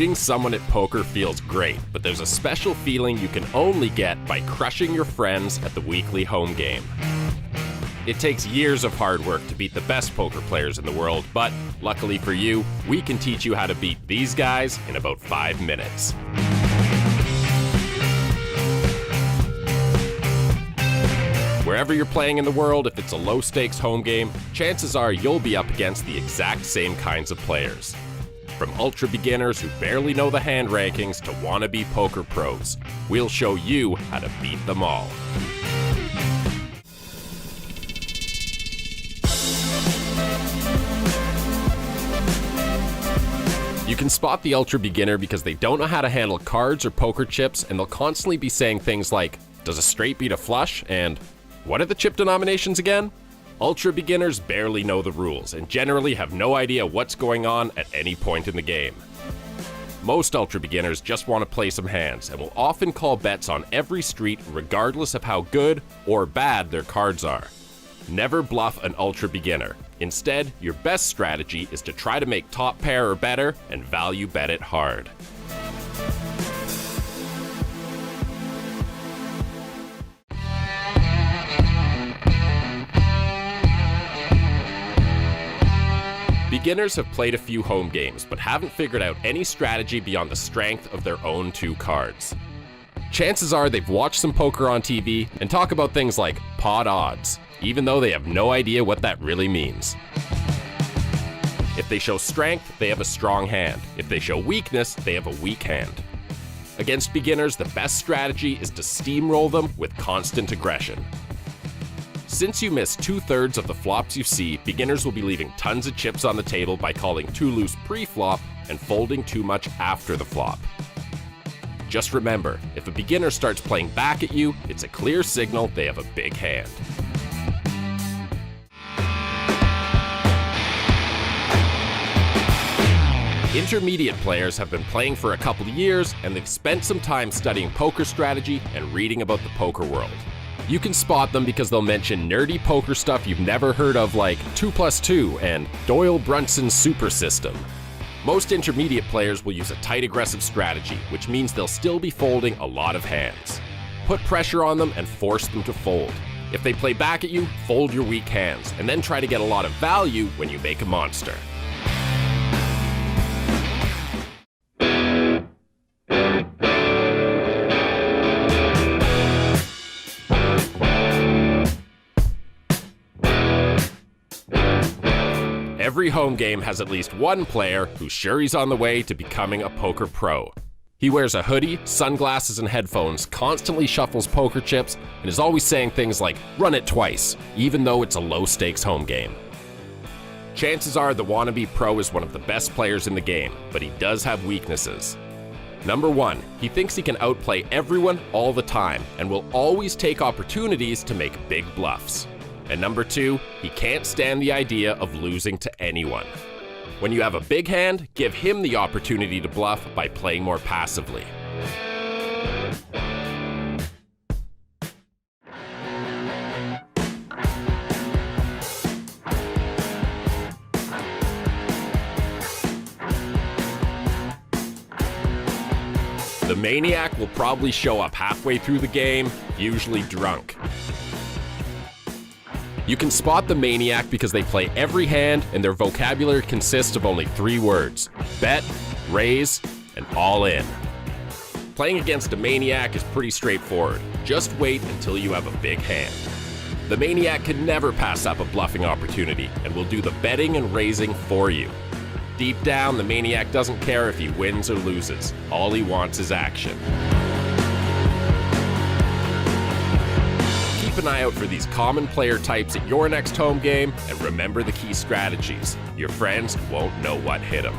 Beating someone at poker feels great, but there's a special feeling you can only get by crushing your friends at the weekly home game. It takes years of hard work to beat the best poker players in the world, but luckily for you, we can teach you how to beat these guys in about 5 minutes. Wherever you're playing in the world, if it's a low-stakes home game, chances are you'll be up against the exact same kinds of players. From ultra beginners who barely know the hand rankings to wannabe poker pros, we'll show you how to beat them all. You can spot the ultra beginner because they don't know how to handle cards or poker chips, and they'll constantly be saying things like, "Does a straight beat a flush?" and "What are the chip denominations again?" Ultra beginners barely know the rules and generally have no idea what's going on at any point in the game. Most ultra beginners just want to play some hands and will often call bets on every street regardless of how good or bad their cards are. Never bluff an ultra beginner. Instead, your best strategy is to try to make top pair or better and value bet it hard. Beginners have played a few home games, but haven't figured out any strategy beyond the strength of their own 2 cards. Chances are they've watched some poker on TV and talk about things like pot odds, even though they have no idea what that really means. If they show strength, they have a strong hand. If they show weakness, they have a weak hand. Against beginners, the best strategy is to steamroll them with constant aggression. Since you miss 2/3 of the flops you see, beginners will be leaving tons of chips on the table by calling too loose pre-flop and folding too much after the flop. Just remember, if a beginner starts playing back at you, it's a clear signal they have a big hand. Intermediate players have been playing for a couple of years, and they've spent some time studying poker strategy and reading about the poker world. You can spot them because they'll mention nerdy poker stuff you've never heard of, like 2+2 and Doyle Brunson's super system. Most intermediate players will use a tight aggressive strategy, which means they'll still be folding a lot of hands. Put pressure on them and force them to fold. If they play back at you, fold your weak hands, and then try to get a lot of value when you make a monster. Every home game has at least one player who's sure he's on the way to becoming a poker pro. He wears a hoodie, sunglasses, and headphones, constantly shuffles poker chips, and is always saying things like, "Run it twice," even though it's a low-stakes home game. Chances are the wannabe pro is one of the best players in the game, but he does have weaknesses. Number 1, he thinks he can outplay everyone all the time, and will always take opportunities to make big bluffs. And number 2, he can't stand the idea of losing to anyone. When you have a big hand, give him the opportunity to bluff by playing more passively. The maniac will probably show up halfway through the game, usually drunk. You can spot the maniac because they play every hand and their vocabulary consists of only 3 words: bet, raise, and all in. Playing against a maniac is pretty straightforward. Just wait until you have a big hand. The maniac can never pass up a bluffing opportunity and will do the betting and raising for you. Deep down, the maniac doesn't care if he wins or loses. All he wants is action. Keep an eye out for these common player types at your next home game, and remember the key strategies. Your friends won't know what hit them.